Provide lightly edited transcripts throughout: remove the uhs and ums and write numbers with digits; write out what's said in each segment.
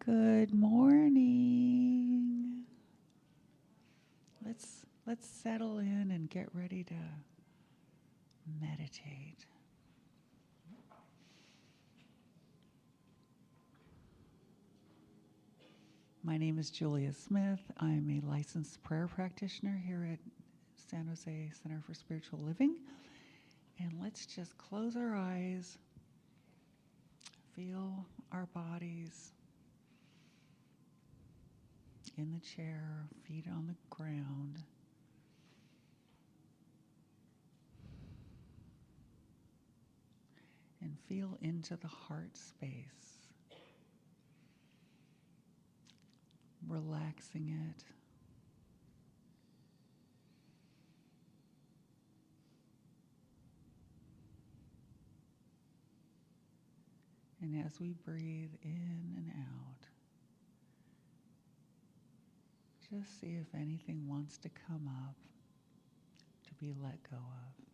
Good morning. Let's settle in and get ready to meditate. My name is Julia Smith. I'm a licensed prayer practitioner here at San Jose Center for Spiritual Living. And let's just close our eyes, feel our bodies in the chair, feet on the ground. And feel into the heart space, relaxing it. And as we breathe in and out, just see if anything wants to come up to be let go of.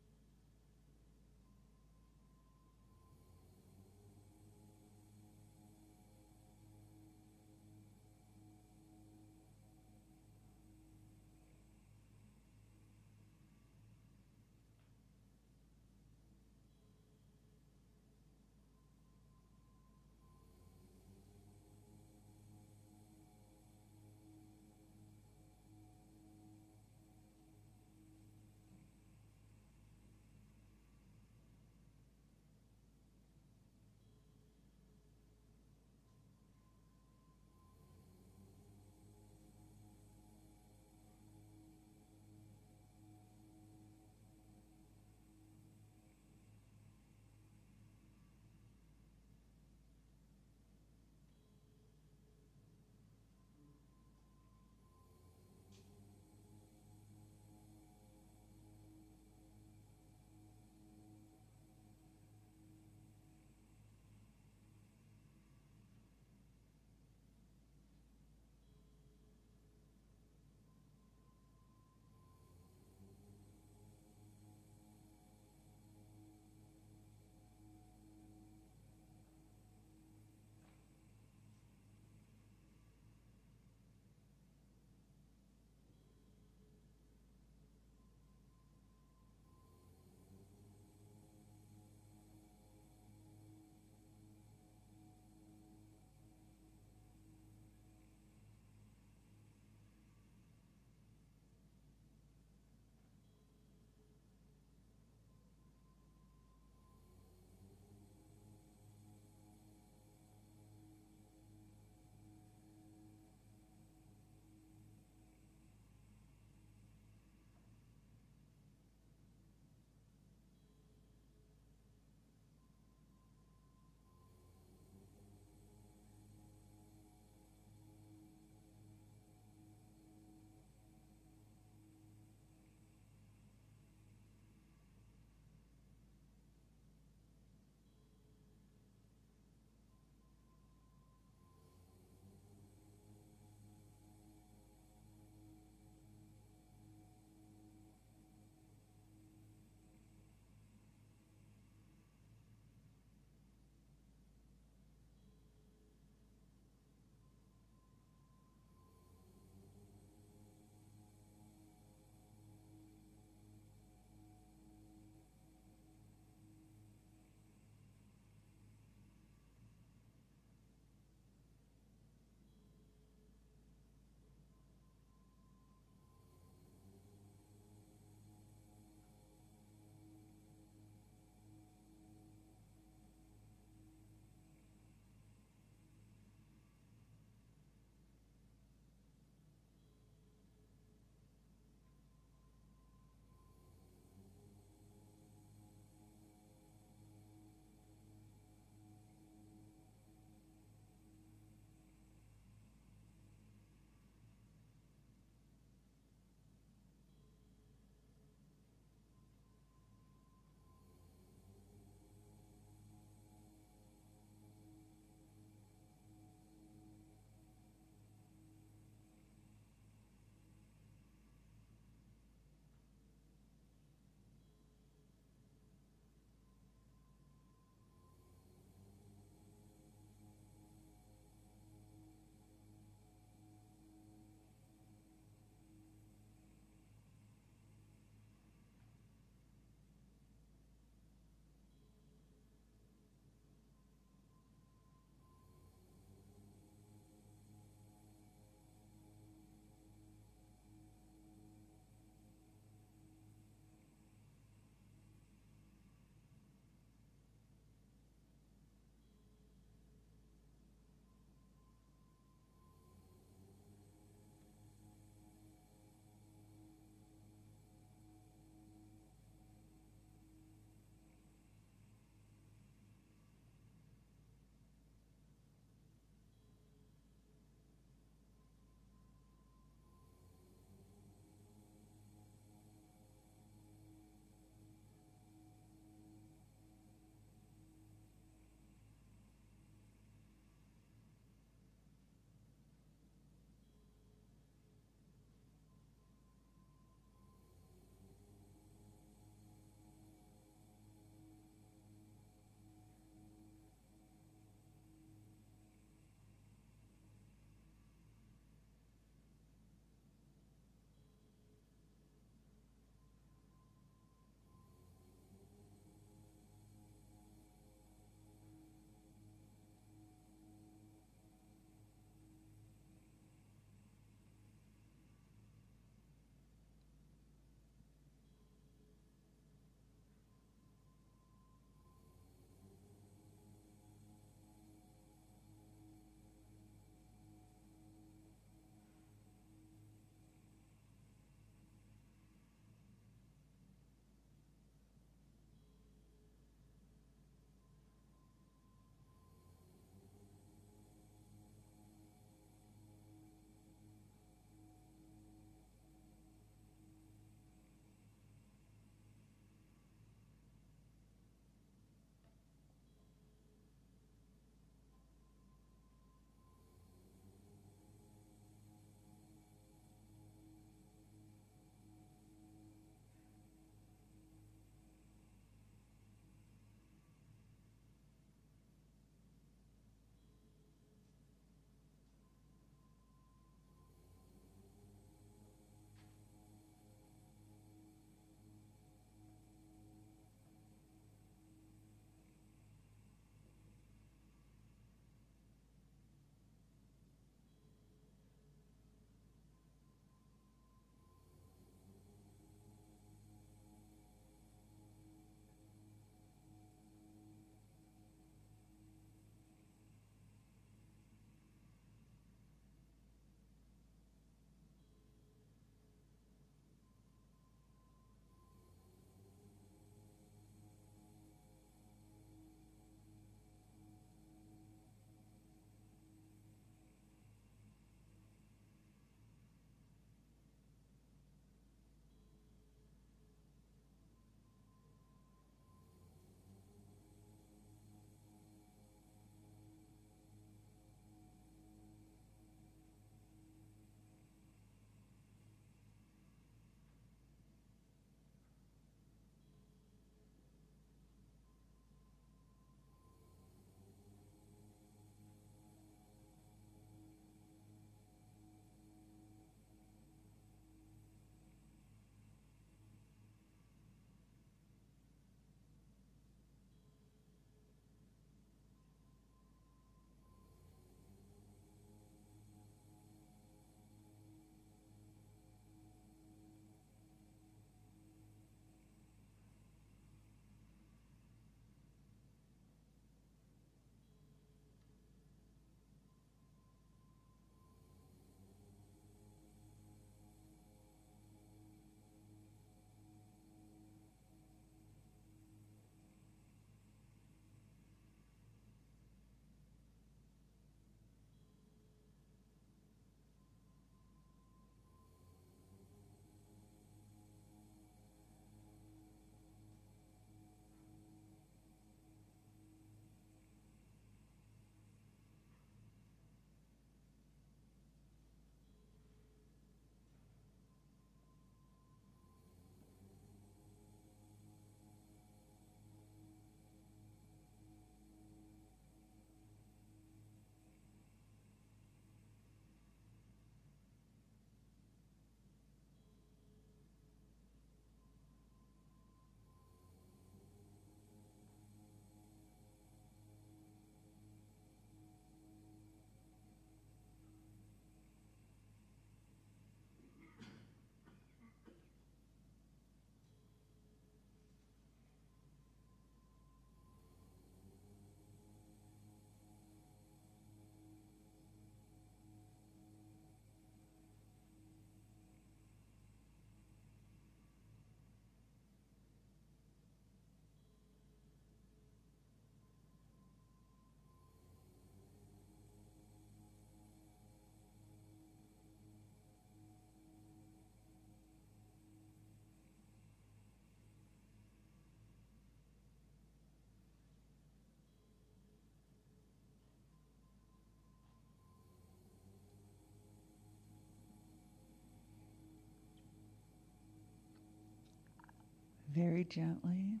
Very gently,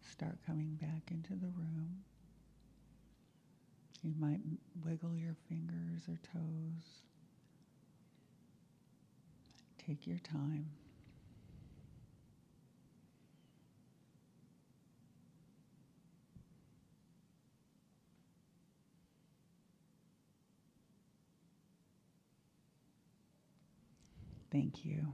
start coming back into the room. You might wiggle your fingers or toes. Take your time. Thank you.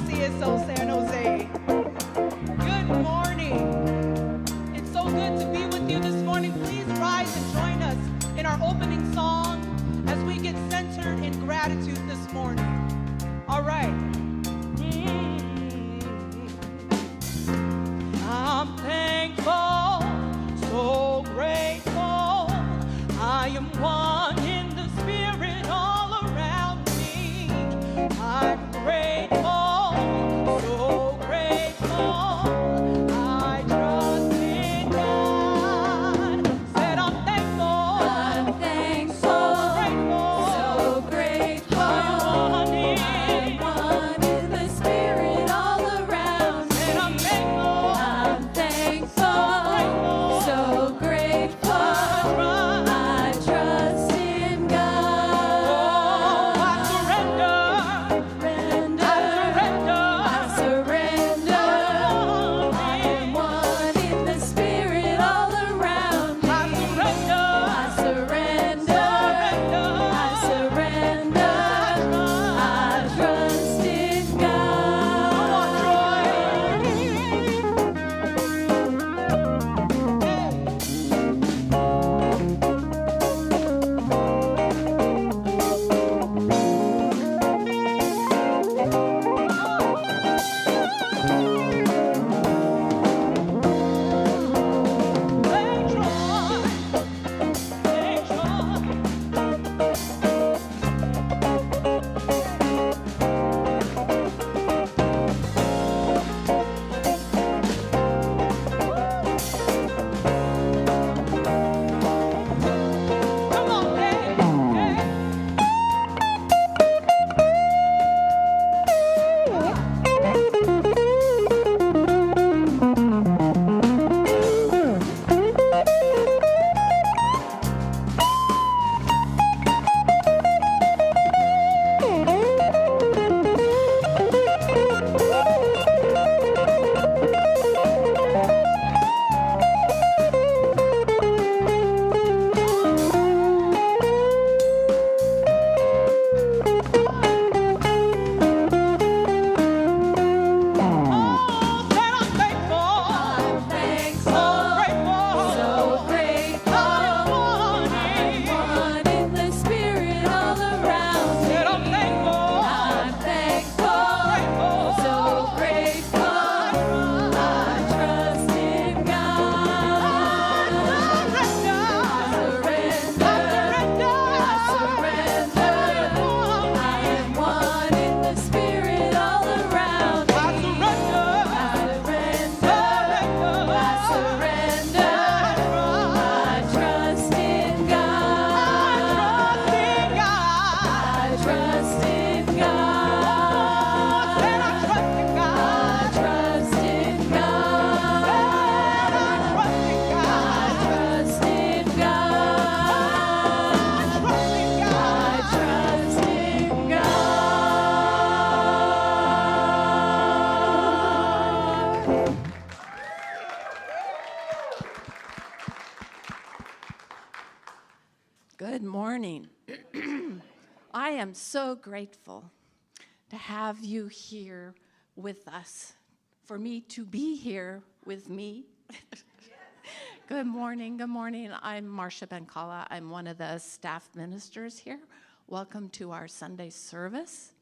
CSO San Jose. Good morning. It's so good to be with you this morning. Please rise and join us in our opening song as we get centered in gratitude this morning. All right. I'm thankful, so grateful. I am one in the spirit all around me. I'm grateful. Trust Good morning. I am so grateful to have you here with us, for me to be here with me. Good morning, good morning. I'm Marcia Bencala. I'm one of the staff ministers here. Welcome to our Sunday service.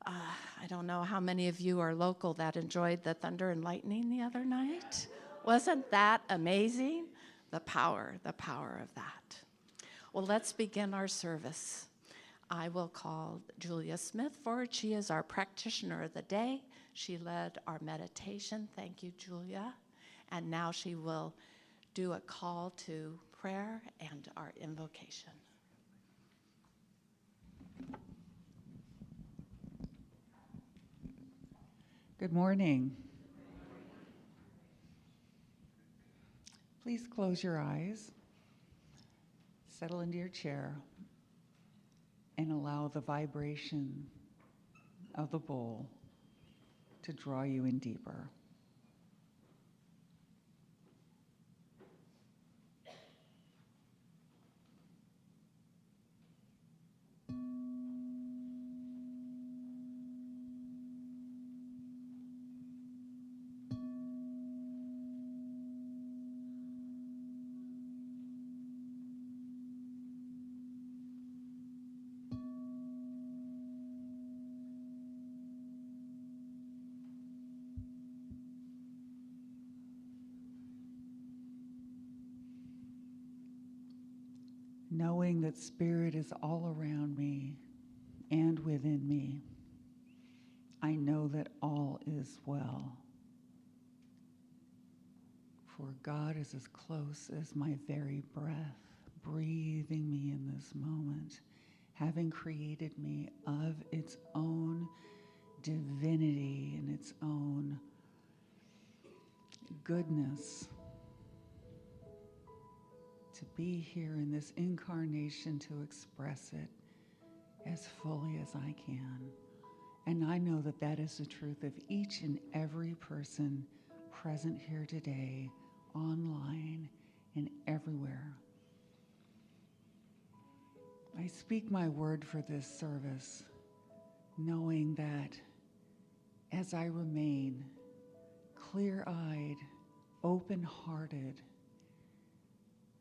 I don't know how many of you are local that enjoyed the thunder and lightning the other night. Wasn't that amazing? The power of that. Well, let's begin our service. I will call Julia Smith forward. She is our practitioner of the day. She led our meditation. Thank you, Julia. And now she will do a call to prayer and our invocation. Good morning. Please close your eyes, settle into your chair, and allow the vibration of the bowl to draw you in deeper. Knowing that Spirit is all around me and within me, I know that all is well. For God is as close as my very breath, breathing me in this moment, having created me of its own divinity and its own goodness. To be here in this incarnation to express it as fully as I can. And I know that that is the truth of each and every person present here today, online and everywhere. I speak my word for this service, knowing that as I remain clear-eyed, open-hearted,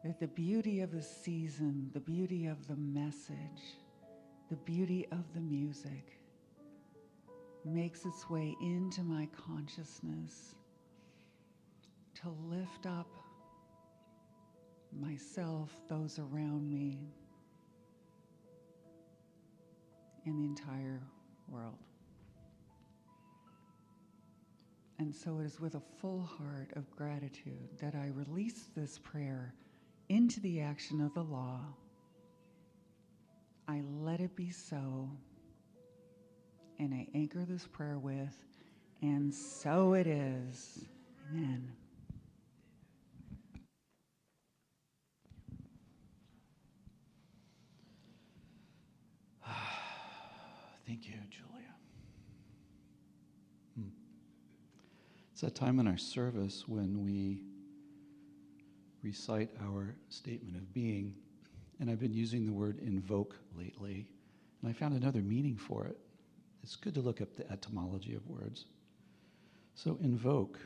that the beauty of the season, the beauty of the message, the beauty of the music makes its way into my consciousness to lift up myself, those around me, and the entire world. And so it is with a full heart of gratitude that I release this prayer into the action of the law. I let it be so, and I anchor this prayer with, and so it is. Amen. Thank you, Julia. It's that time in our service when we recite our statement of being, and I've been using the word invoke lately, and I found another meaning for it. It's good to look up the etymology of words. So invoke,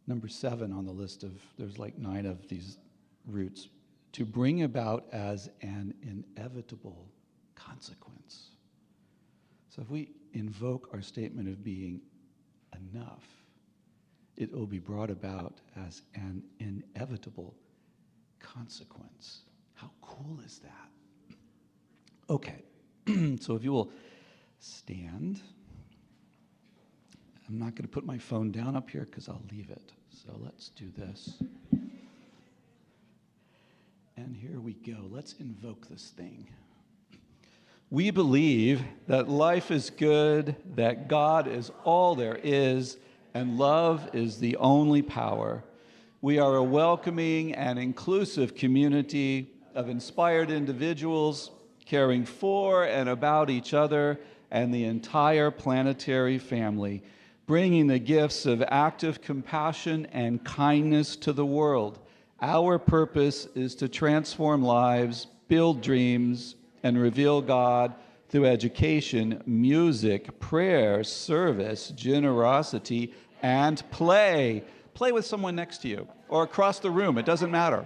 number 7 on the list of, there's like 9 of these roots, to bring about as an inevitable consequence. So if we invoke our statement of being enough, it will be brought about as an inevitable consequence. How cool is that? Okay, so if you will stand. I'm not going to put my phone down up here because I'll leave it. So let's do this. And here we go. Let's invoke this thing. We believe that life is good, that God is all there is, and love is the only power. We are a welcoming and inclusive community of inspired individuals caring for and about each other and the entire planetary family, bringing the gifts of active compassion and kindness to the world Our purpose is to transform lives, build dreams, and reveal God through education, music, prayer, service, generosity, and play. Play with someone next to you or across the room. It doesn't matter.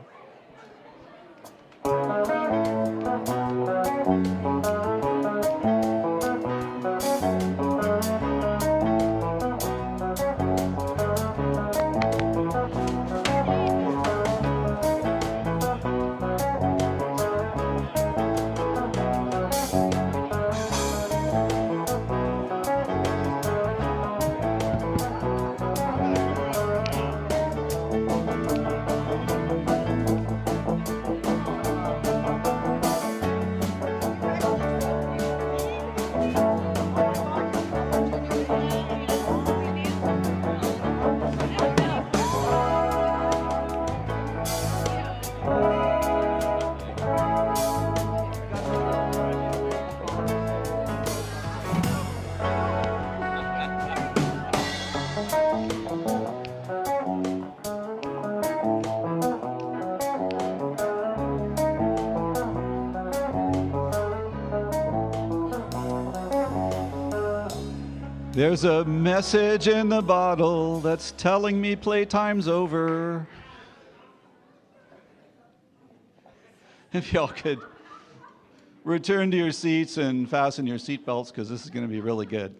There's a message in the bottle that's telling me playtime's over. If y'all could return to your seats and fasten your seatbelts, because this is going to be really good.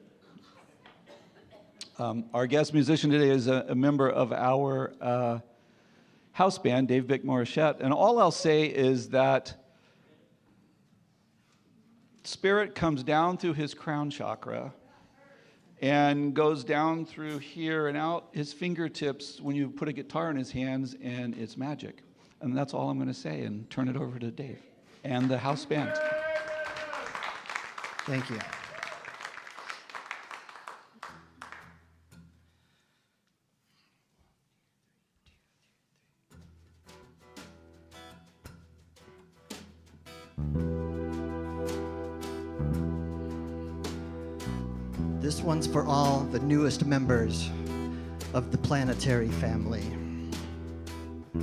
Our guest musician today is a member of our house band, Dave Bick Maurischat, and all I'll say is that spirit comes down through his crown chakra and goes down through here and out his fingertips when you put a guitar in his hands, and it's magic. And that's all I'm going to say, and turn it over to Dave and the house band. Thank you. This one's for all the newest members of the planetary family. For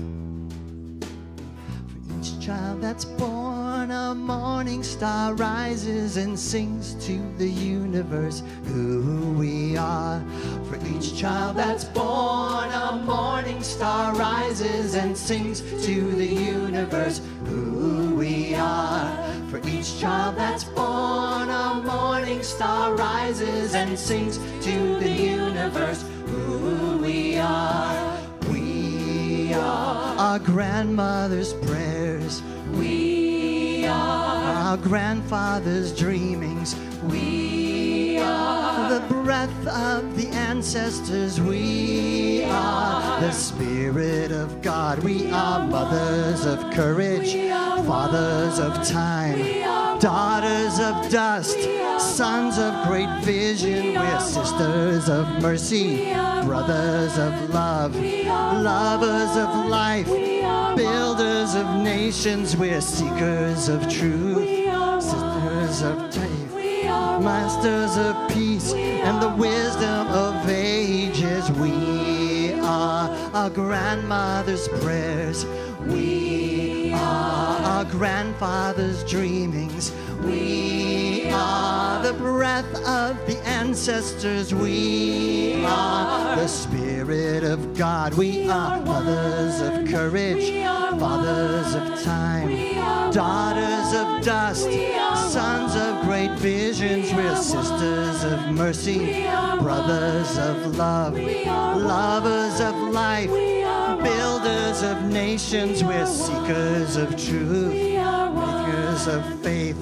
each child that's born, a morning star rises and sings to the universe who we are. For each child that's born, a morning star rises and sings to the universe who we are. For each child that's born, a morning star rises and sings to the universe who we are. We are our grandmother's prayers. We are our grandfather's dreamings. We are the breath of the ancestors. We are the Spirit of God. We are mothers of courage, fathers of time, daughters of dust, sons of great vision. We're sisters of mercy, brothers of love, lovers of life, builders of nations. We're seekers of truth, sisters of faith, masters of peace and the wisdom of ages. We are our grandmother's prayers. We are our grandfather's dreamings. We are the breath of the ancestors. We are the Spirit of God. We are mothers of courage, fathers of time, daughters of dust, sons of great visions. We're sisters of mercy, brothers of love, lovers of life, builders of nations. We're seekers of truth, makers of faith,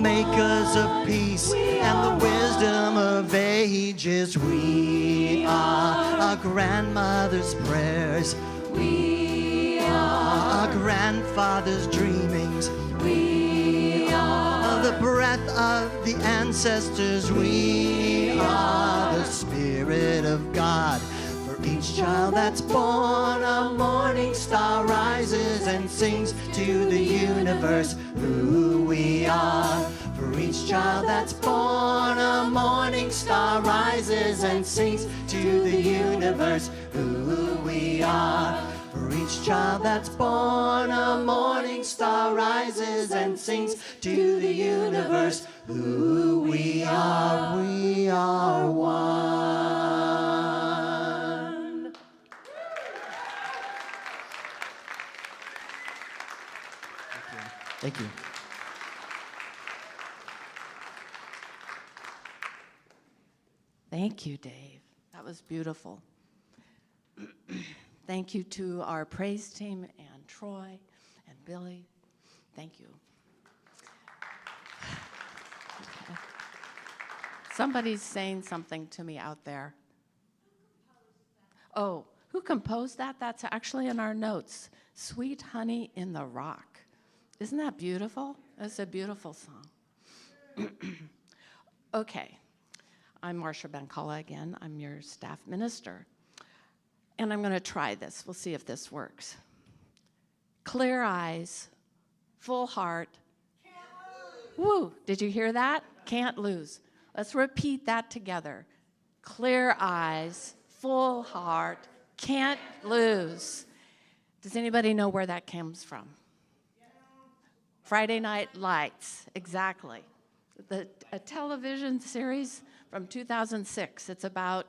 makers of peace and the wisdom of ages. We are our grandmother's prayers. We are our grandfather's dreamings. We are the breath of the ancestors. We are the Spirit of God. For each child that's born, a morning star rises and sings to the universe who we are. For each child that's born, a morning star rises and sings to the universe who we are. For each child that's born, a morning star rises and sings to the universe who we are one. Thank you. Thank you, Dave. That was beautiful. Thank you to our praise team and Troy and Billy. Thank you. Okay. Somebody's saying something to me out there. Oh, who composed that? That's actually in our notes. Sweet Honey in the Rock. Isn't that beautiful? That's a beautiful song. Okay. I'm Marcia Bencala again. I'm your staff minister. And I'm going to try this. We'll see if this works. Clear eyes, full heart. Woo, did you hear that? Can't lose. Let's repeat that together. Clear eyes, full heart, can't lose. Does anybody know where that comes from? Friday Night Lights, exactly. A television series from 2006. It's about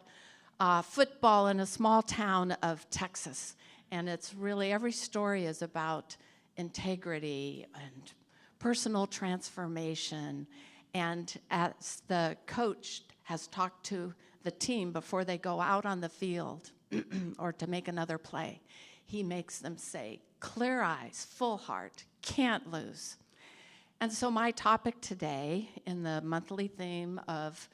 football in a small town of Texas. And it's really, every story is about integrity and personal transformation. And as the coach has talked to the team before they go out on the field or to make another play, he makes them say, clear eyes, full heart, can't lose. And so my topic today in the monthly theme of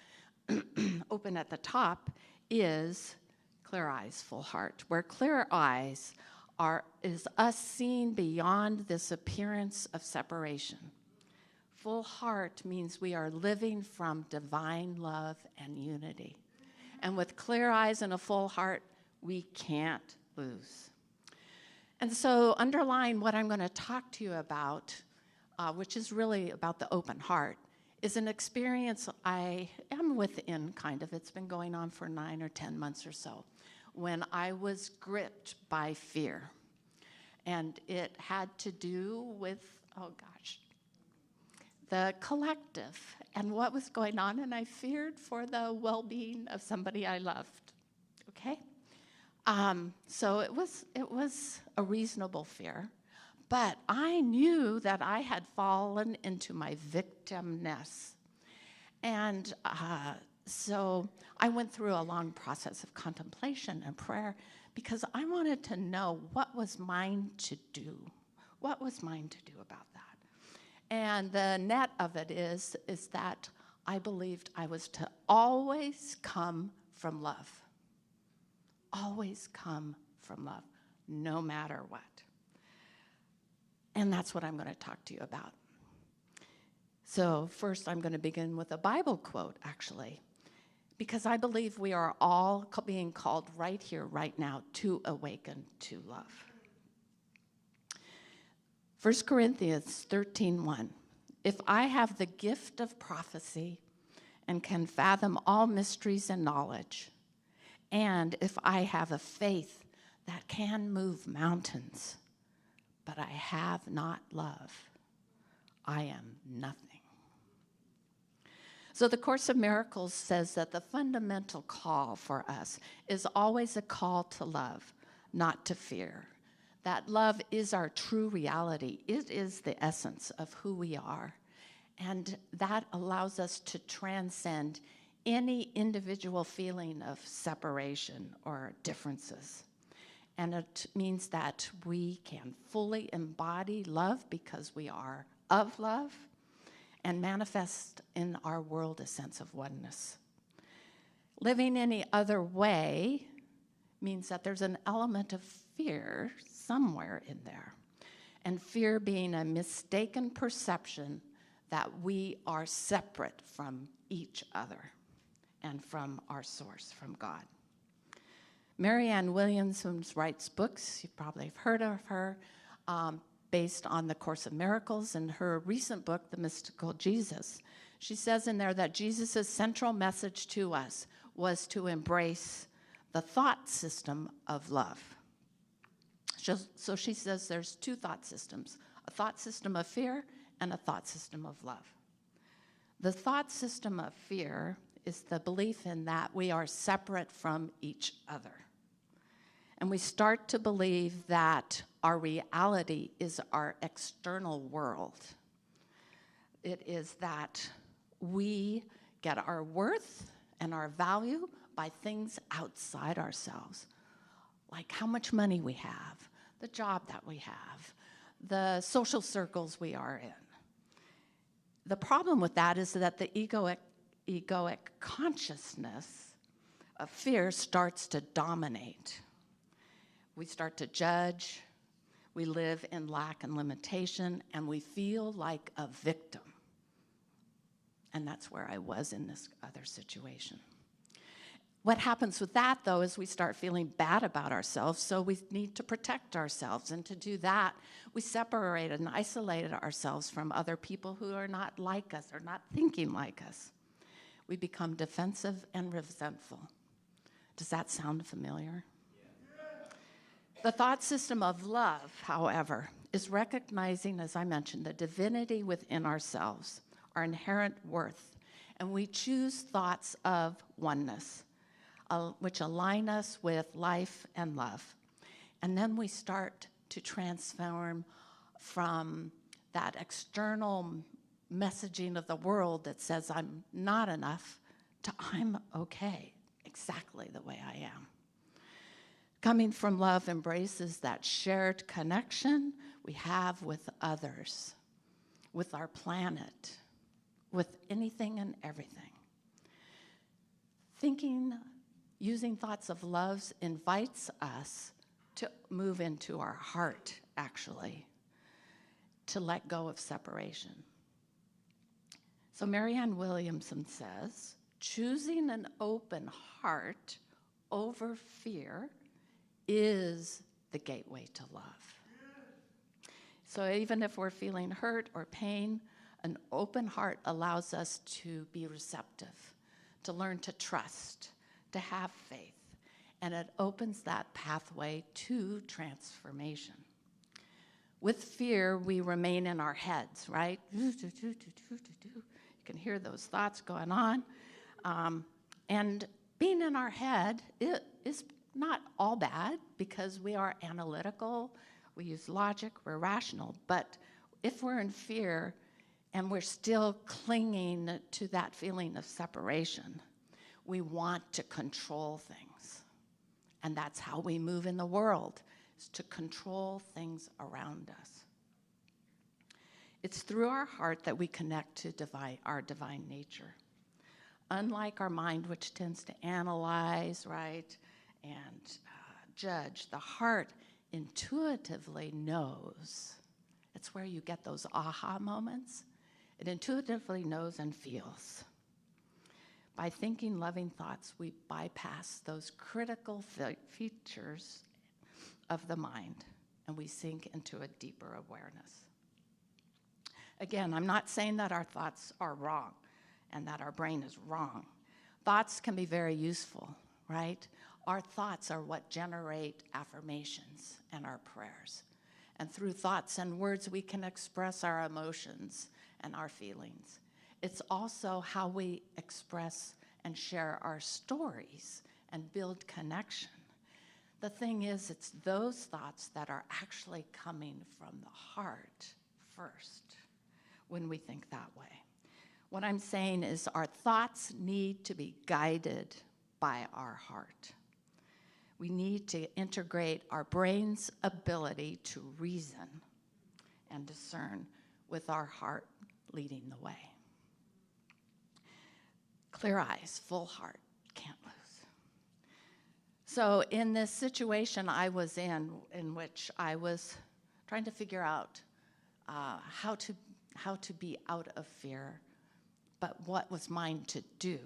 Open at the Top is clear eyes, full heart, where clear eyes is us seeing beyond this appearance of separation. Full heart means we are living from divine love and unity. And with clear eyes and a full heart, we can't lose. And so underlying what I'm going to talk to you about, which is really about the open heart, is an experience I am within, kind of. It's been going on for 9 or 10 months or so, when I was gripped by fear. And it had to do with, the collective and what was going on, and I feared for the well-being of somebody I loved, okay? So it was a reasonable fear. But I knew that I had fallen into my victimness. And so I went through a long process of contemplation and prayer because I wanted to know what was mine to do. What was mine to do about that? And the net of it is that I believed I was to always come from love. Always come from love, no matter what. And that's what I'm going to talk to you about. So first, I'm going to begin with a Bible quote, actually, because I believe we are all being called right here, right now, to awaken to love. 1 Corinthians 13:1. If I have the gift of prophecy and can fathom all mysteries and knowledge, and if I have a faith that can move mountains, but I have not love, I am nothing. So the Course of Miracles says that the fundamental call for us is always a call to love, not to fear. That love is our true reality. It is the essence of who we are. And that allows us to transcend any individual feeling of separation or differences. And it means that we can fully embody love because we are of love and manifest in our world a sense of oneness. Living any other way means that there's an element of fear somewhere in there. And fear being a mistaken perception that we are separate from each other and from our source, from God. Marianne Williamson writes books, you probably have heard of her, based on the Course of Miracles, and her recent book, The Mystical Jesus. She says in there that Jesus' central message to us was to embrace the thought system of love. So she says there's two thought systems, a thought system of fear and a thought system of love. The thought system of fear is the belief in that we are separate from each other. And we start to believe that our reality is our external world. It is that we get our worth and our value by things outside ourselves, like how much money we have, the job that we have, the social circles we are in. The problem with that is that the egoic consciousness of fear starts to dominate. We start to judge, we live in lack and limitation, and we feel like a victim. And that's where I was in this other situation. What happens with that, though, is we start feeling bad about ourselves, so we need to protect ourselves. And to do that, we separate and isolate ourselves from other people who are not like us or not thinking like us. We become defensive and resentful. Does that sound familiar? The thought system of love, however, is recognizing, as I mentioned, the divinity within ourselves, our inherent worth, and we choose thoughts of oneness, which align us with life and love. And then we start to transform from that external messaging of the world that says I'm not enough to I'm okay, exactly the way I am. Coming from love embraces that shared connection we have with others, with our planet, with anything and everything. Using thoughts of love invites us to move into our heart, actually, to let go of separation. So Marianne Williamson says, choosing an open heart over fear is the gateway to love. So even if we're feeling hurt or pain, an open heart allows us to be receptive, to learn to trust, to have faith, and it opens that pathway to transformation. With fear, we remain in our heads, right? You can hear those thoughts going on. And being in our head is not all bad because we are analytical, we use logic, we're rational. But if we're in fear and we're still clinging to that feeling of separation, we want to control things. And that's how we move in the world, is to control things around us. It's through our heart that we connect to our divine nature. Unlike our mind, which tends to analyze, right, and judge, the heart intuitively knows. It's where you get those aha moments. It intuitively knows and feels. By thinking loving thoughts, we bypass those critical features of the mind, and we sink into a deeper awareness. Again, I'm not saying that our thoughts are wrong and that our brain is wrong. Thoughts can be very useful, right? Our thoughts are what generate affirmations and our prayers. And through thoughts and words, we can express our emotions and our feelings. It's also how we express and share our stories and build connection. The thing is, it's those thoughts that are actually coming from the heart first when we think that way. What I'm saying is our thoughts need to be guided by our heart. We need to integrate our brain's ability to reason and discern with our heart leading the way. Clear eyes, full heart, can't lose. So in this situation I was in which I was trying to figure out how to be out of fear, but what was mine to do,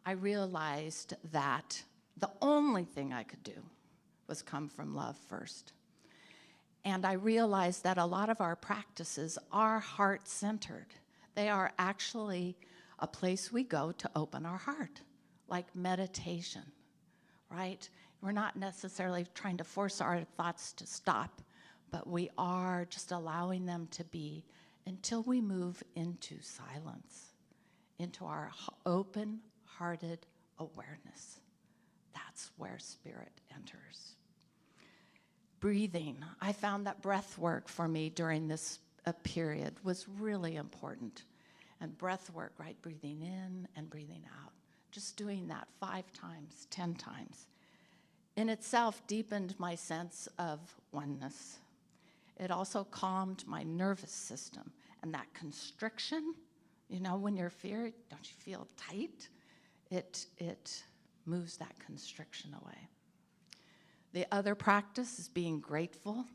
I realized that the only thing I could do was come from love first. And I realized that a lot of our practices are heart-centered. They are actually a place we go to open our heart, like meditation, right? We're not necessarily trying to force our thoughts to stop, but we are just allowing them to be until we move into silence, into our open-hearted awareness. That's where spirit enters. Breathing. I found that breath work for me during this period was really important. And breath work, right? Breathing in and breathing out. Just doing that 5 times, 10 times, in itself deepened my sense of oneness. It also calmed my nervous system. And that constriction, when you're feared, don't you feel tight? It moves that constriction away. The other practice is being grateful.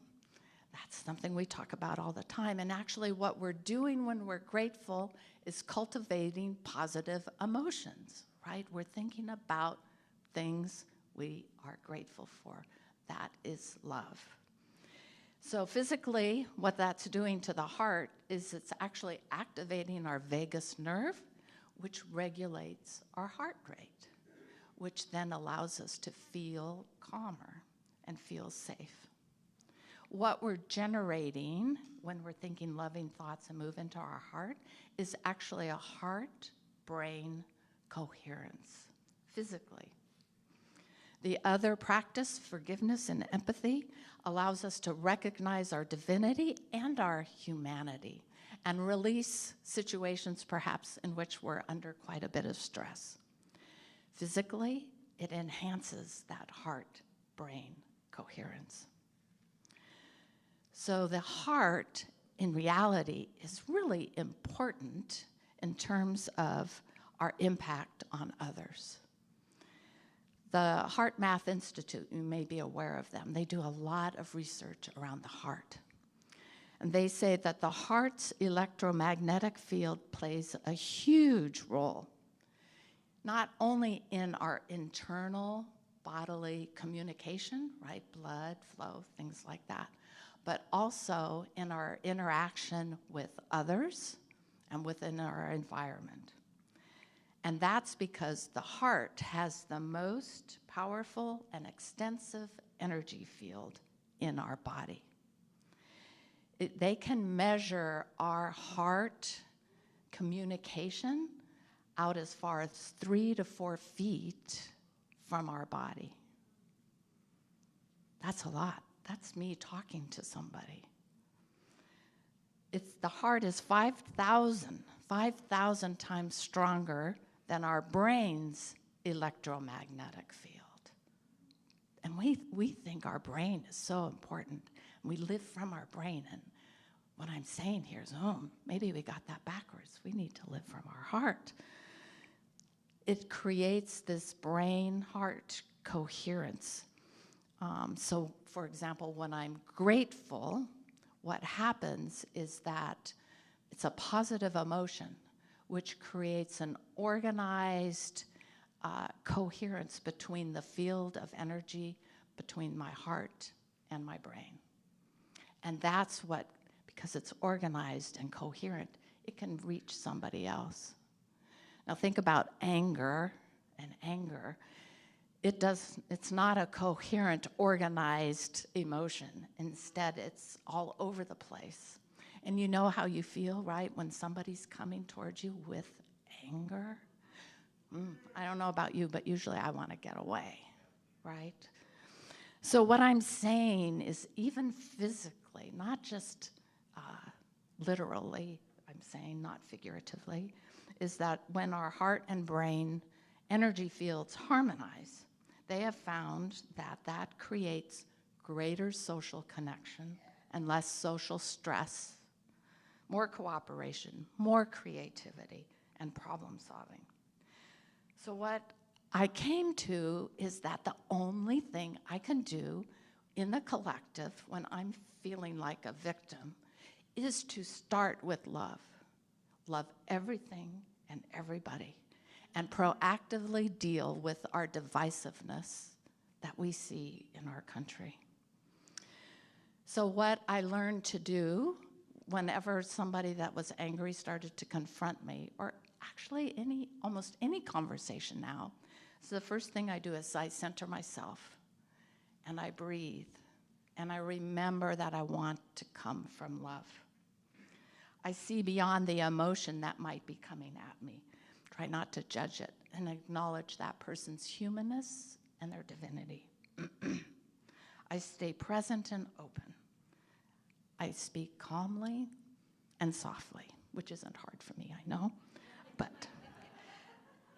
That's something we talk about all the time. And actually what we're doing when we're grateful is cultivating positive emotions, right? We're thinking about things we are grateful for. That is love. So physically, what that's doing to the heart is it's actually activating our vagus nerve, which regulates our heart rate, which then allows us to feel calmer and feel safe. What we're generating when we're thinking loving thoughts and move into our heart is actually a heart-brain coherence, physically. The other practice, forgiveness and empathy, allows us to recognize our divinity and our humanity and release situations perhaps in which we're under quite a bit of stress. Physically, it enhances that heart-brain coherence. So the heart, in reality, is really important in terms of our impact on others. The Heart Math Institute, you may be aware of them, they do a lot of research around the heart. And they say that the heart's electromagnetic field plays a huge role, not only in our internal bodily communication, right, blood flow, things like that, but also in our interaction with others and within our environment. And that's because the heart has the most powerful and extensive energy field in our body. They can measure our heart communication out as far as 3 to 4 feet from our body. That's a lot. That's me talking to somebody. The heart is 5,000 times stronger than our brain's electromagnetic field. And we think our brain is so important. We live from our brain. And what I'm saying here is, maybe we got that backwards. We need to live from our heart. It creates this brain-heart coherence. So, for example, when I'm grateful, what happens is that it's a positive emotion, which creates an organized coherence between the field of energy between my heart and my brain. And that's what, because it's organized and coherent, it can reach somebody else. Now think about anger, and anger. It's not a coherent, organized emotion. Instead, it's all over the place. And you know how you feel, right, when somebody's coming towards you with anger? I don't know about you, but usually I want to get away, right? So what I'm saying is even physically, not just literally, I'm saying, not figuratively, is that when our heart and brain energy fields harmonize, they have found that that creates greater social connection and less social stress, more cooperation, more creativity, and problem solving. So what I came to is that the only thing I can do in the collective when I'm feeling like a victim is to start with love. Love everything and everybody, and proactively deal with our divisiveness that we see in our country. So what I learned to do whenever somebody that was angry started to confront me, or actually almost any conversation now, so the first thing I do is I center myself. and I breathe, and I remember that I want to come from love. I see beyond the emotion that might be coming at me. Try not to judge it and acknowledge that person's humanness and their divinity. I stay present and open. I speak calmly and softly, which isn't hard for me, I know,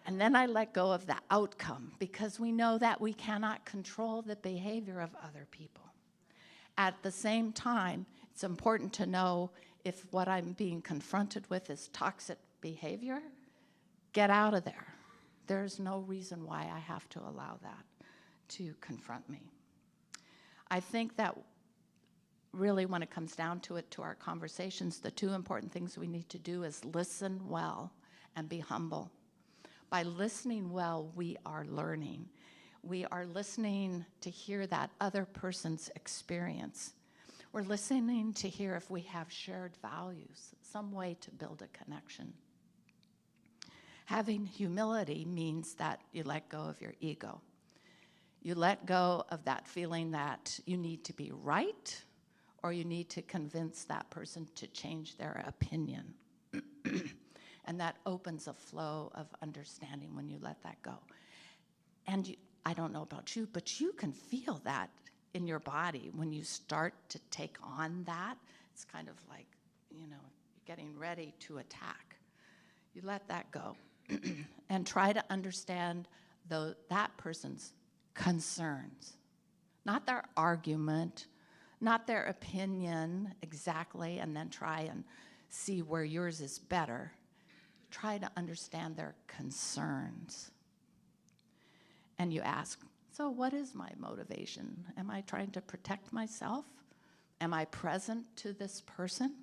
and then I let go of the outcome, because we know that we cannot control the behavior of other people. At the same time, it's important to know if what I'm being confronted with is toxic behavior, get out of there. There's no reason why I have to allow that to confront me. I think that really, when it comes down to it, to our conversations, the two important things we need to do is listen well and be humble. By listening well, we are learning. We are listening to hear that other person's experience. We're listening to hear if we have shared values, some way to build a connection. Having humility means that you let go of your ego. You let go of that feeling that you need to be right, or you need to convince that person to change their opinion. And that opens a flow of understanding when you let that go. And I don't know about you, but you can feel that in your body when you start to take on that. It's kind of like, you're getting ready to attack. You let that go and try to understand that person's concerns, not their argument, not their opinion exactly, and then try and see where yours is better. Try to understand their concerns. And you ask, so what is my motivation? Am I trying to protect myself? Am I present to this person?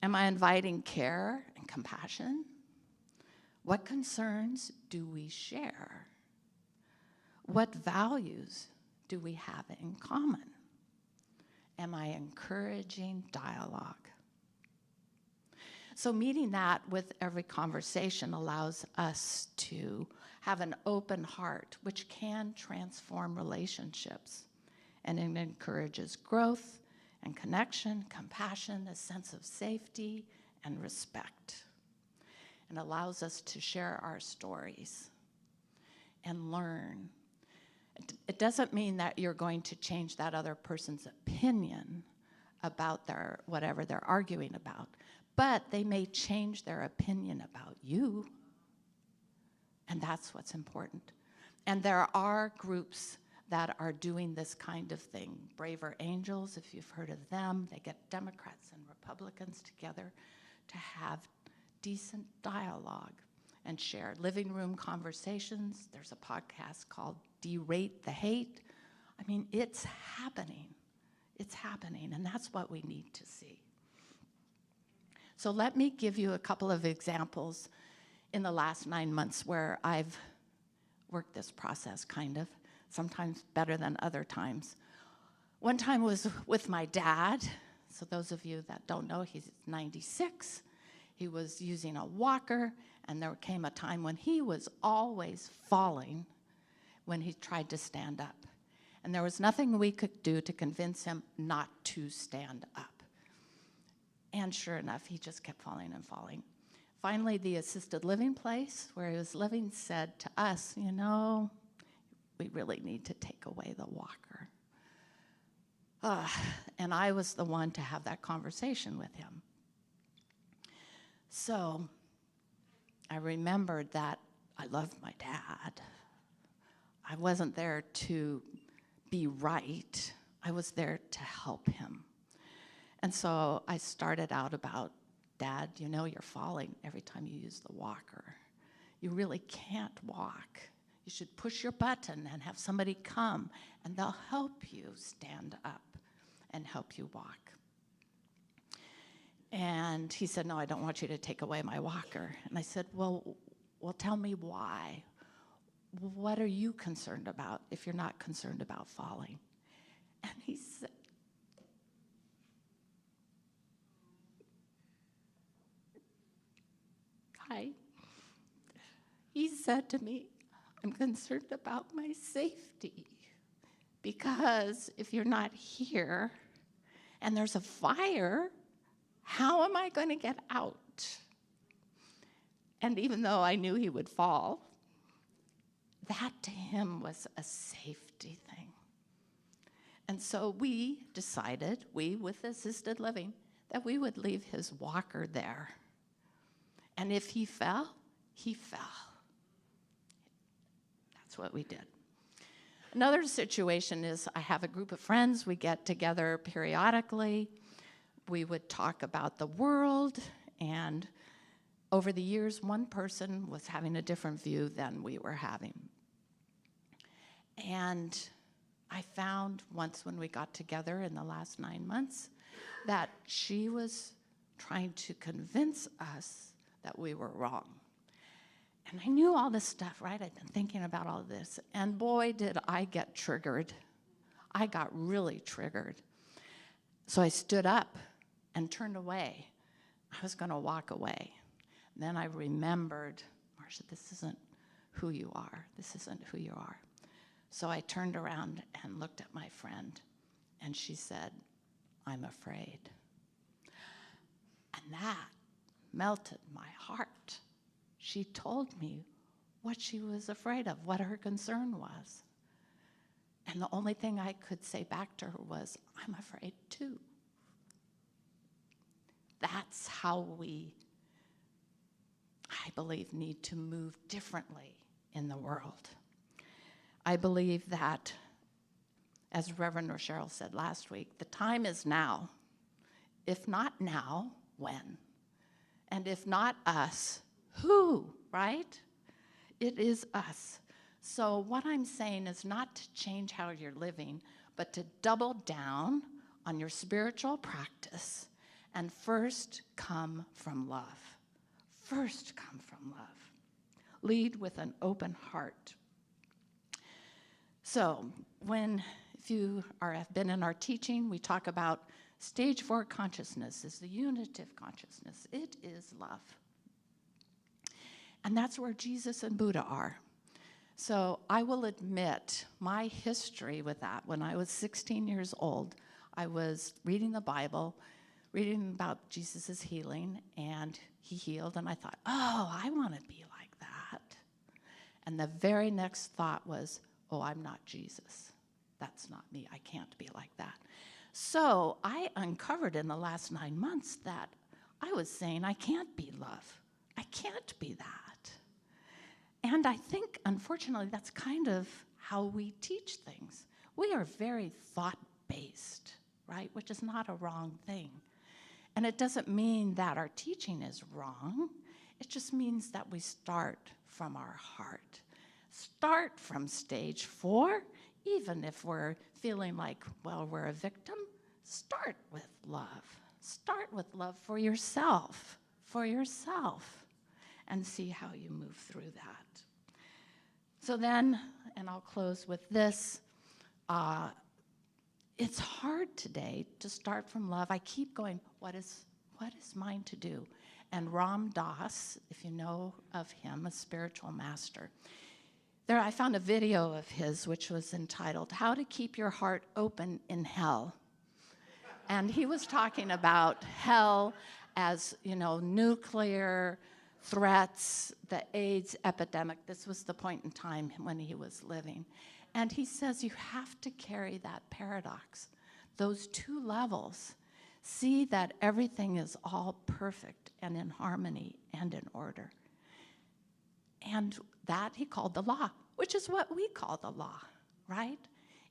Am I inviting care and compassion? What concerns do we share? What values do we have in common? Am I encouraging dialogue? So meeting that with every conversation allows us to have an open heart, which can transform relationships. And it encourages growth and connection, compassion, a sense of safety and respect. And allows us to share our stories and learn. It doesn't mean that you're going to change that other person's opinion about whatever they're arguing about. But they may change their opinion about you, and that's what's important. And there are groups that are doing this kind of thing. Braver Angels, if you've heard of them, they get Democrats and Republicans together to have decent dialogue and share living room conversations. There's a podcast called Derate the Hate. I mean, it's happening. It's happening, and that's what we need to see. So let me give you a couple of examples in the last 9 months where I've worked this process, kind of, sometimes better than other times. One time was with my dad. So those of you that don't know, he's 96. He was using a walker, and there came a time when he was always falling when he tried to stand up. And there was nothing we could do to convince him not to stand up. And sure enough, he just kept falling and falling. Finally, the assisted living place where he was living said to us, we really need to take away the walker. And I was the one to have that conversation with him. So I remembered that I loved my dad. I wasn't there to be right. I was there to help him. And so I started out about, Dad, you're falling every time you use the walker. You really can't walk. You should push your button and have somebody come, and they'll help you stand up and help you walk. And he said, no, I don't want you to take away my walker. And I said, well, tell me why. What are you concerned about if you're not concerned about falling? And he said, he said to me, I'm concerned about my safety Because if you're not here and there's a fire, how am I going to get out? And even though I knew he would fall, that to him was a safety thing. And so we decided, we with assisted living, that we would leave his walker there. And if he fell, he fell. That's what we did. Another situation is I have a group of friends. We get together periodically. We would talk about the world, and over the years, one person was having a different view than we were having. And I found once when we got together in the last 9 months that she was trying to convince us that we were wrong. And I knew all this stuff, right? I'd been thinking about all of this. And boy, did I get triggered. I got really triggered. So I stood up and turned away. I was going to walk away. Then I remembered, Marcia, this isn't who you are. This isn't who you are. So I turned around and looked at my friend, and she said, I'm afraid. And that melted my heart. She told me what she was afraid of, what her concern was. And the only thing I could say back to her was, I'm afraid too. That's how we, I believe, need to move differently in the world. I believe that, as Reverend Rochelle said last week, the time is now. If not now, when? And if not us, who, right? It is us. So what I'm saying is not to change how you're living, but to double down on your spiritual practice and first come from love. First come from love. Lead with an open heart. So if you have been in our teaching, we talk about stage 4 consciousness is the unitive consciousness. It is love. And that's where Jesus and Buddha are. So I will admit my history with that. When I was 16 years old, I was reading the Bible, reading about Jesus' healing, and he healed, and I thought, oh, I want to be like that. And the very next thought was, oh, I'm not Jesus. That's not me. I can't be like that. So I uncovered in the last 9 months that I was saying I can't be love. I can't be that. And I think, unfortunately, that's kind of how we teach things. We are very thought-based, right, which is not a wrong thing. And it doesn't mean that our teaching is wrong. It just means that we start from our heart. Start from stage 4, even if we're feeling like, well, we're a victim. Start with love. Start with love for yourself, and see how you move through that. So then, and I'll close with this, it's hard today to start from love. I keep going, what is mine to do? And Ram Dass, if you know of him, a spiritual master, there I found a video of his which was entitled, How to Keep Your Heart Open in Hell. And he was talking about hell as, nuclear threats, the AIDS epidemic. This was the point in time when he was living. And he says you have to carry that paradox, those two levels. See that everything is all perfect and in harmony and in order. And that he called the law, which is what we call the law, right?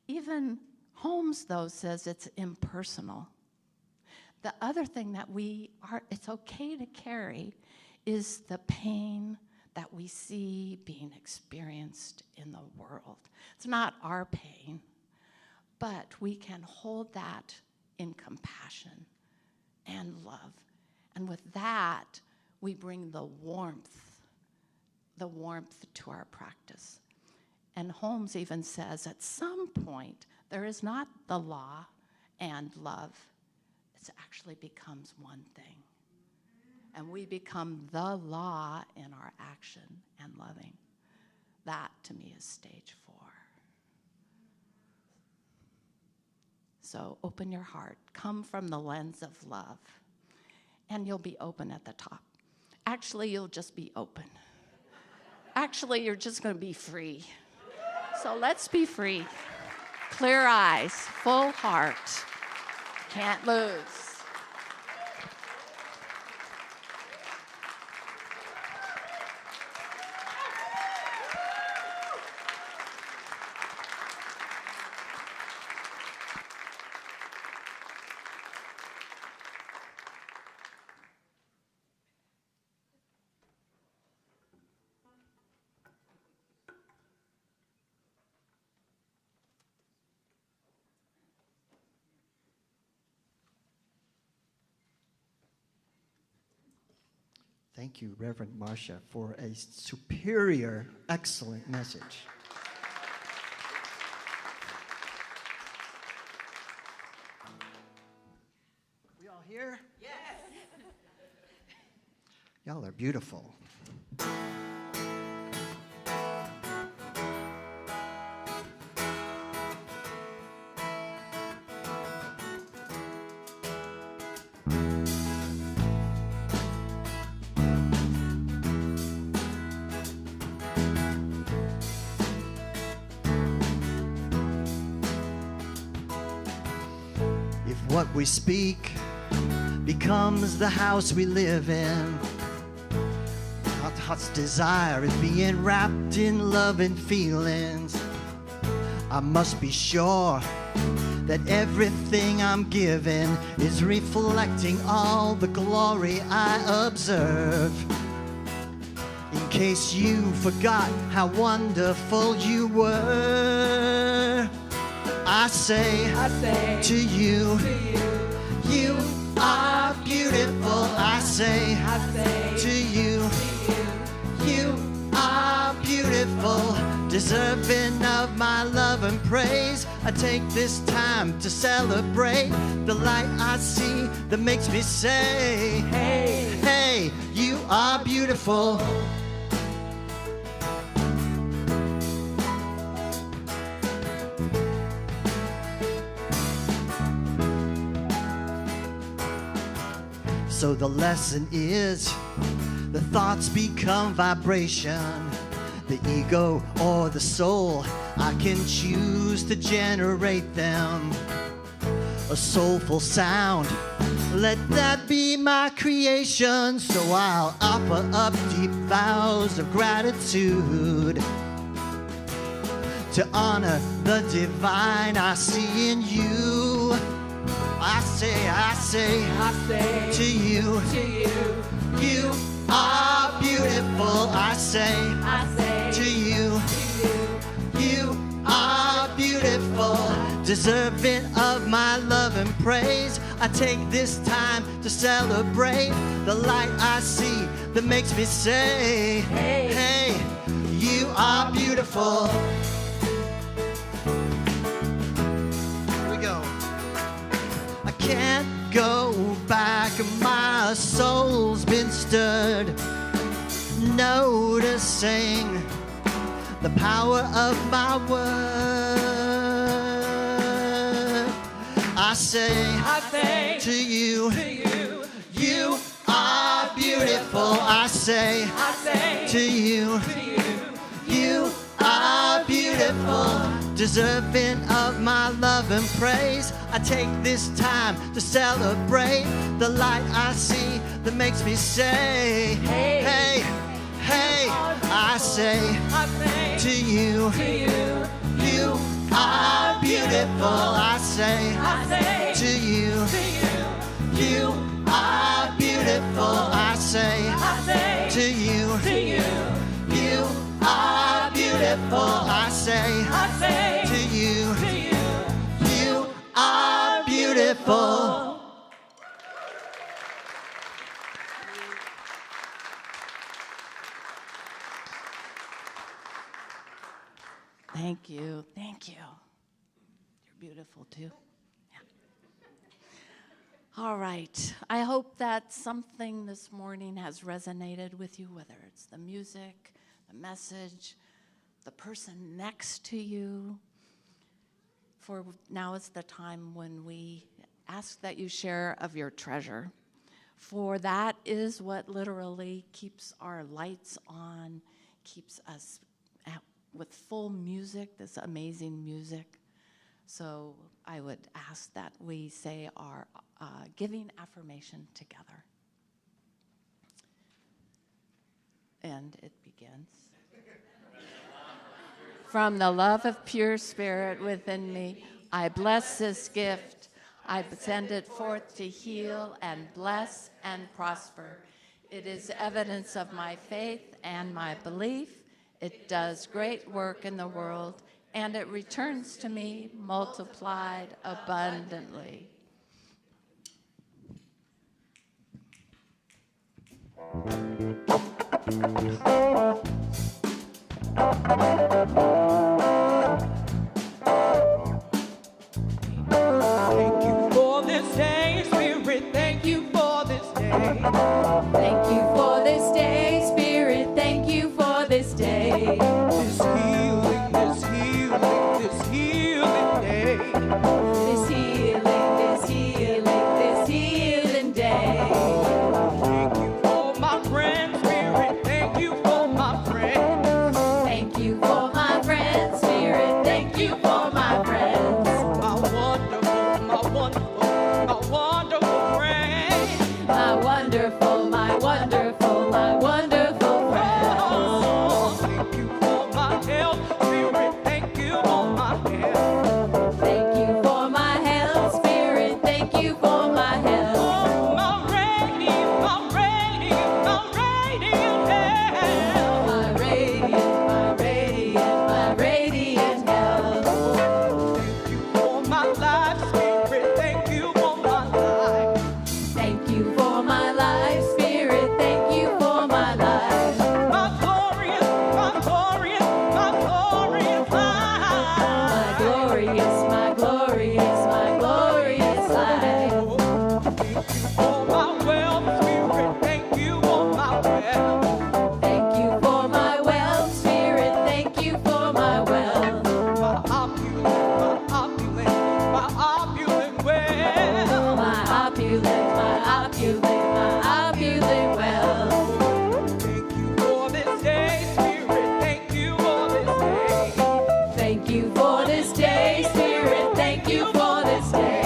Even Holmes, though, says it's impersonal. The other thing that it's okay to carry is the pain that we see being experienced in the world. It's not our pain, but we can hold that in compassion and love. And with that, we bring the warmth to our practice. And Holmes even says at some point, there is not the law and love. It actually becomes one thing. And we become the law in our action and loving. That, to me, is stage 4. So open your heart. Come from the lens of love. And you'll be open at the top. Actually, you'll just be open. Actually, you're just going to be free. So let's be free. Clear eyes, full heart. Can't lose. Thank you, Reverend Marcia, for a superior, excellent message. We all here? Yes. Y'all are beautiful. What we speak becomes the house we live in. Our heart's desire is being wrapped in love and feelings. I must be sure that everything I'm given is reflecting all the glory I observe. In case you forgot how wonderful you were, I say to you, you are beautiful. I say to you, you are beautiful, deserving of my love and praise. I take this time to celebrate the light I see that makes me say, hey, hey, you are beautiful. So the lesson is, the thoughts become vibration. The ego or the soul, I can choose to generate them. A soulful sound, let that be my creation. So I'll offer up deep vows of gratitude to honor the divine I see in you. I say to you, you are beautiful. I say to you, you are beautiful, deserving of my love and praise. I take this time to celebrate the light I see that makes me say, hey, hey, you are beautiful. Can't go back, my soul's been stirred, noticing the power of my word. I say to you, you are beautiful. I say to you, you are beautiful, deserving of my love and praise. I take this time to celebrate the light I see that makes me say, hey, hey, hey. I say to you, you are beautiful. I say to you, you are beautiful. I say to you, you are beautiful. I say to you, you are beautiful. Thank you. Thank you. You're beautiful too. Yeah. All right. I hope that something this morning has resonated with you, whether it's the music, the message, the person next to you. for now is the time when we ask that you share of your treasure. For that is what literally keeps our lights on, keeps us with full music, this amazing music. So I would ask that we say our giving affirmation together. And it begins. From the love of pure spirit within me, I bless this gift. I send it forth to heal and bless and prosper. It is evidence of my faith and my belief. It does great work in the world, and it returns to me multiplied abundantly. Thank you for this day, Spirit. Thank you for this day. Thank you for this day, Spirit. Thank you for this day. This healing, this healing, this healing day. This healing, this healing, this healing day. Thank you for my friend, Spirit. Thank you for my friend. Thank you for my friends, Spirit. Thank you for my friends. My wonderful, my wonderful, my wonderful friend. My wonderful, my wonderful, my wonderful friends. Oh, thank you for my health, Spirit. Thank you for my health. Thank you for my health, Spirit. Thank you for my health. Oh, my radiant, my radiant, my radiant health. My radiant, my radiant, my radiant health. Thank you for my life, Spirit. Thank you for my life. Thank you for my life, Spirit. Thank you for my life. My glorious, my glorious, my glorious life. My glorious, my glorious, my glorious life. Thank you for my wealth, Spirit. Thank you for my wealth. Thank you for my wealth, Spirit. Thank you for my wealth. My opulent, my opulent, my opulent wealth. My opulent, my opulent, my opulent wealth. Thank you for this day, Spirit. Thank you for this day. Thank you for this day, Spirit. Thank you for this day.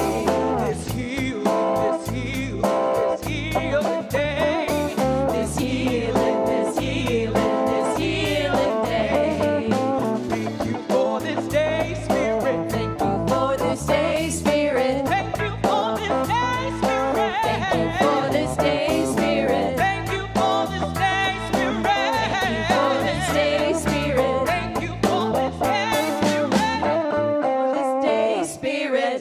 This healing, this healing, this healing day. This healing, this healing, this healing day. Thank you for this day, Spirit. Thank you for this day, Spirit. Thank you for this day, Spirit. Thank you for this day, Spirit. Thank you for this day, Spirit. Thank you for this day, Spirit. Thank you for this day, Spirit. This day, Spirit.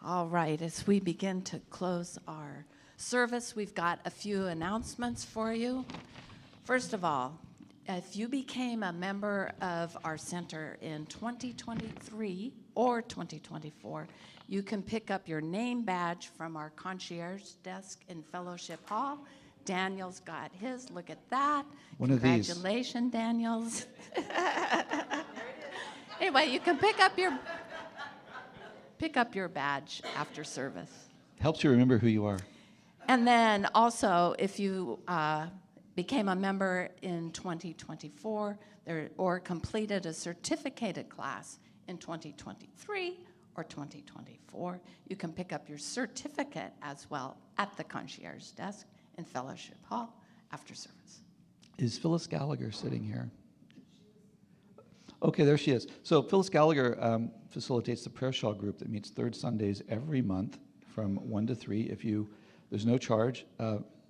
All right, as we begin to close our service, we've got a few announcements for you. First of all, if you became a member of our center in 2023 or 2024, you can pick up your name badge from our concierge desk in Fellowship Hall. Daniel's got his. Look at that. One of these. Congratulations, Daniels. Anyway, you can pick up your badge after service. Helps you remember who you are. And then also, if you became a member in 2024 or completed a certificated class in 2023 or 2024, you can pick up your certificate as well at the concierge desk in Fellowship Hall after service. Is Phyllis Gallagher sitting here? Okay, there she is. So Phyllis Gallagher facilitates the prayer shawl group that meets third Sundays every month from 1 to 3. There's no charge.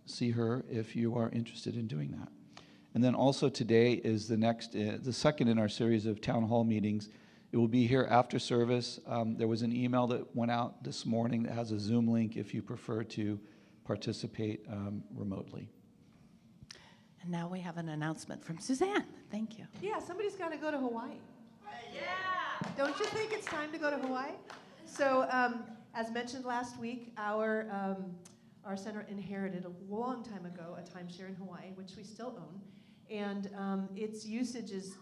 See her if you are interested in doing that. And then also today is the second in our series of town hall meetings. It will be here after service. There was an email that went out this morning that has a Zoom link if you prefer to participate remotely. And now we have an announcement from Susanne. Thank you. Yeah, somebody's got to go to Hawaii. Yeah! Don't you think it's time to go to Hawaii? So, as mentioned last week, our our center inherited a long time ago a timeshare in Hawaii, which we still own. And its usage is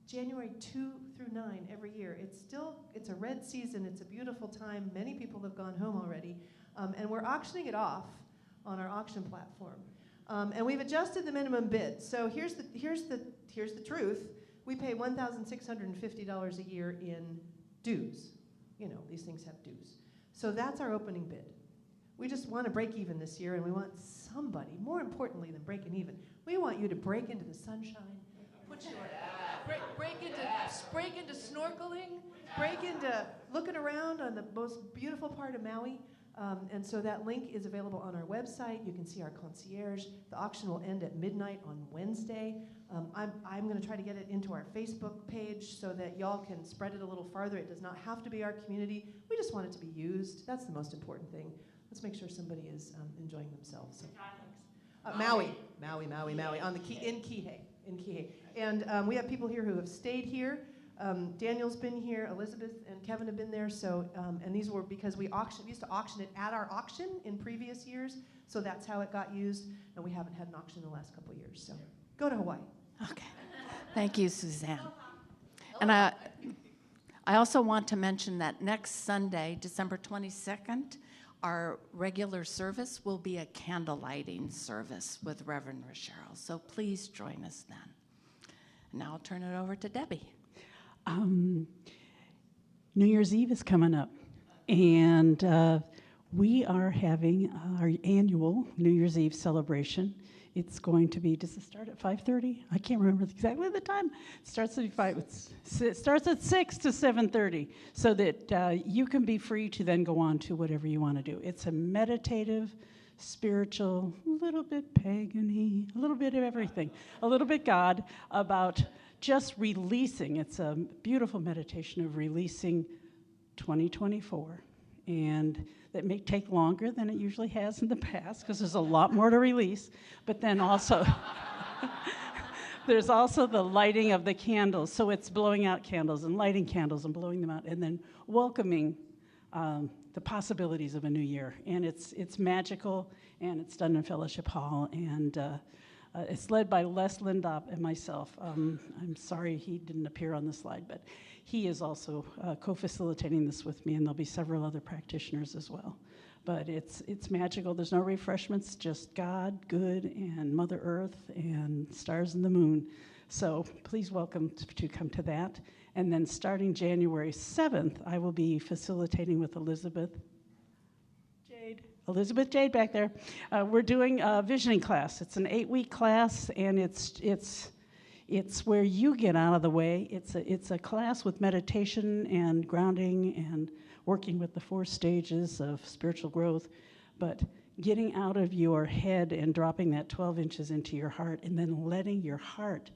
January 2 through 9 every year. It's a red season. It's a beautiful time. Many people have gone home already. And we're auctioning it off on our auction platform. And we've adjusted the minimum bid. So here's the truth. We pay $1,650 a year in dues. You know, these things have dues. So that's our opening bid. We just want to break even this year, and we want somebody, more importantly than breaking even, we want you to break into the sunshine, put your break into snorkeling, break into looking around on the most beautiful part of Maui. And so that link is available on our website. You can see our concierge. The auction will end at midnight on Wednesday. I'm going to try to get it into our Facebook page so that y'all can spread it a little farther. It does not have to be our community. We just want it to be used. That's the most important thing. Let's make sure somebody is enjoying themselves. So. Maui, on the in Kihei. And we have people here who have stayed here. Daniel's been here, Elizabeth and Kevin have been there. So, and these were because we used to auction it at our auction in previous years. So that's how it got used. And we haven't had an auction in the last couple of years. So go to Hawaii. Okay. Thank you, Susanne. And I also want to mention that next Sunday, December 22nd, our regular service will be a candle lighting service with Reverend Rochelle. So please join us then. Now I'll turn it over to Debbie. New Year's Eve is coming up, and we are having our annual New Year's Eve celebration. It's going to be, does it start at 5:30? I can't remember exactly the time. It starts at 5. It starts at 6 to 7:30, so that you can be free to then go on to whatever you want to do. It's a meditative, spiritual, a little bit pagan-y, a little bit of everything, a little bit God, about just releasing. It's a beautiful meditation of releasing 2024. And that may take longer than it usually has in the past because there's a lot more to release. But then also, there's also the lighting of the candles. So it's blowing out candles and lighting candles and blowing them out and then welcoming the possibilities of a new year. And it's magical, and it's done in Fellowship Hall. And it's led by Les Lindop and myself. I'm sorry he didn't appear on the slide, but he is also co-facilitating this with me, and there'll be several other practitioners as well. But it's magical. There's no refreshments, just God, good, and Mother Earth, and stars and the moon. So please welcome to come to that. And then starting January 7th, I will be facilitating with Elizabeth Jade back there. We're doing a visioning class. It's an 8-week class, and it's where you get out of the way. It's a class with meditation and grounding and working with the 4 stages of spiritual growth, but getting out of your head and dropping that 12 inches into your heart, and then letting your heart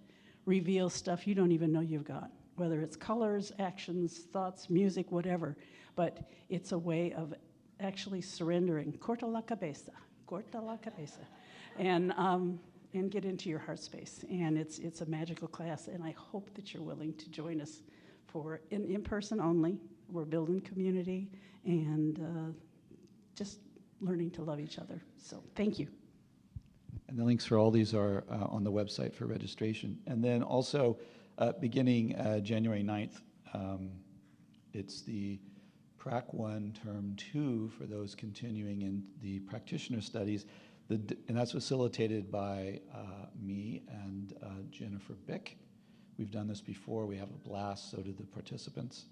reveal stuff you don't even know you've got, whether it's colors, actions, thoughts, music, whatever. But it's a way of actually surrendering, corta la cabeza, and get into your heart space. And it's a magical class, and I hope that you're willing to join us for in person only. We're building community and just learning to love each other. So thank you. And the links for all these are on the website for registration. And then also, beginning January 9th, it's the Prac 1 Term 2 for those continuing in the practitioner studies. And that's facilitated by me and Jennifer Bick. We've done this before. We have a blast, so do the participants.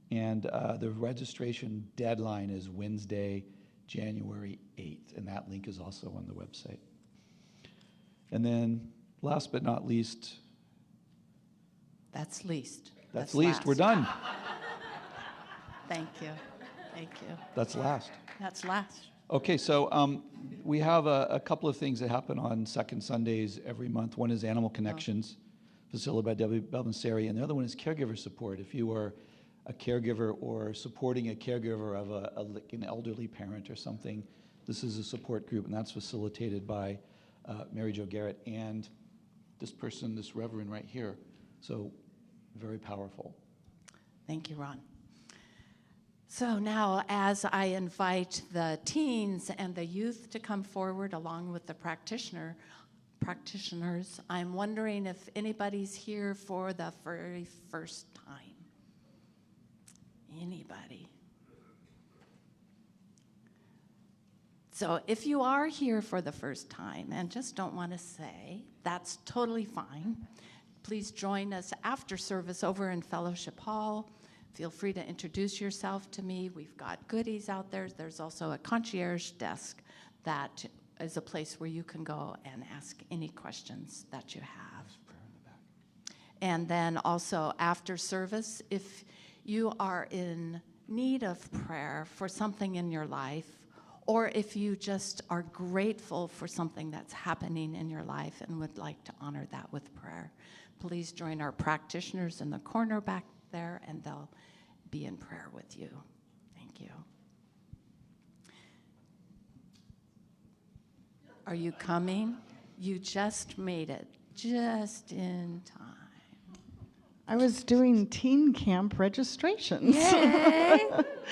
And the registration deadline is Wednesday, January 8th, and that link is also on the website. And then, last but not least... That's least. That's least. We're done. Thank you. That's last. That's last. Okay, so we have a couple of things that happen on second Sundays every month. One is Animal Connections, facilitated by Debbie Belvanseri, and the other one is caregiver support. If you are a caregiver or supporting a caregiver of an elderly parent or something, this is a support group, and that's facilitated by Mary Jo Garrett and this person, this reverend right here. So very powerful. Thank you, Ron. So now, as I invite the teens and the youth to come forward along with the practitioners, I'm wondering if anybody's here for the very first time. Anybody? So if you are here for the first time and just don't want to say, that's totally fine. Please join us after service over in Fellowship Hall. Feel free to introduce yourself to me. We've got goodies out there. There's also a concierge desk that is a place where you can go and ask any questions that you have. And then also after service, if you are in need of prayer for something in your life, or if you just are grateful for something that's happening in your life and would like to honor that with prayer, please join our practitioners in the corner back there, and they'll be in prayer with you. Thank you. Are you coming? You just made it, just in time. I was doing teen camp registrations. Yay!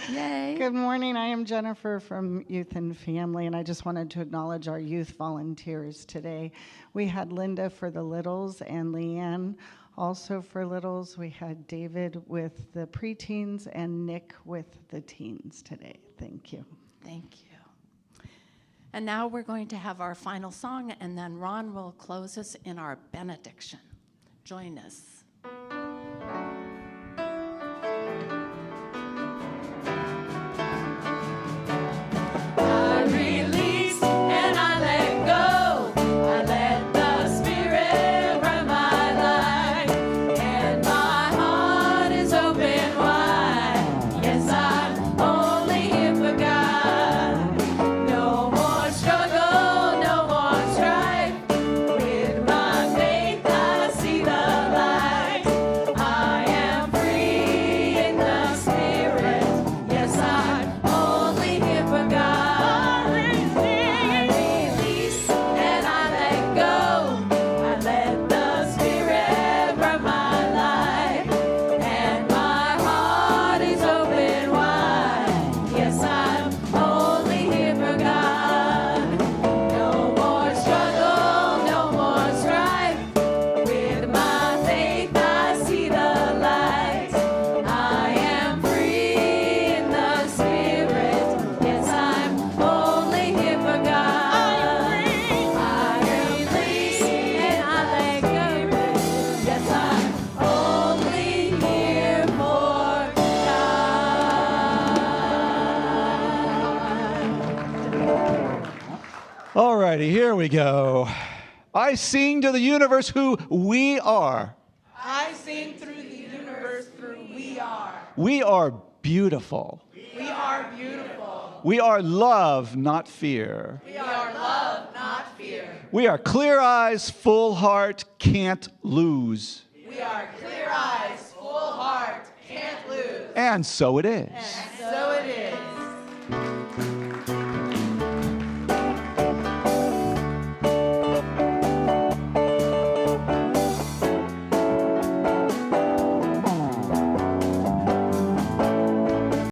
Yay! Good morning. I am Jennifer from Youth and Family, and I just wanted to acknowledge our youth volunteers today. We had Linda for the littles and Leanne also for littles. We had David with the preteens and Nick with the teens today. Thank you. Thank you. And now we're going to have our final song, and then Ron will close us in our benediction. Join us. Alrighty, here we go. I sing to the universe who we are. I sing through the universe through we are. We are beautiful. We are beautiful. We are love, not fear. We are love, not fear. We are clear eyes, full heart, can't lose. We are clear eyes, full heart, can't lose. And so it is. And so it is.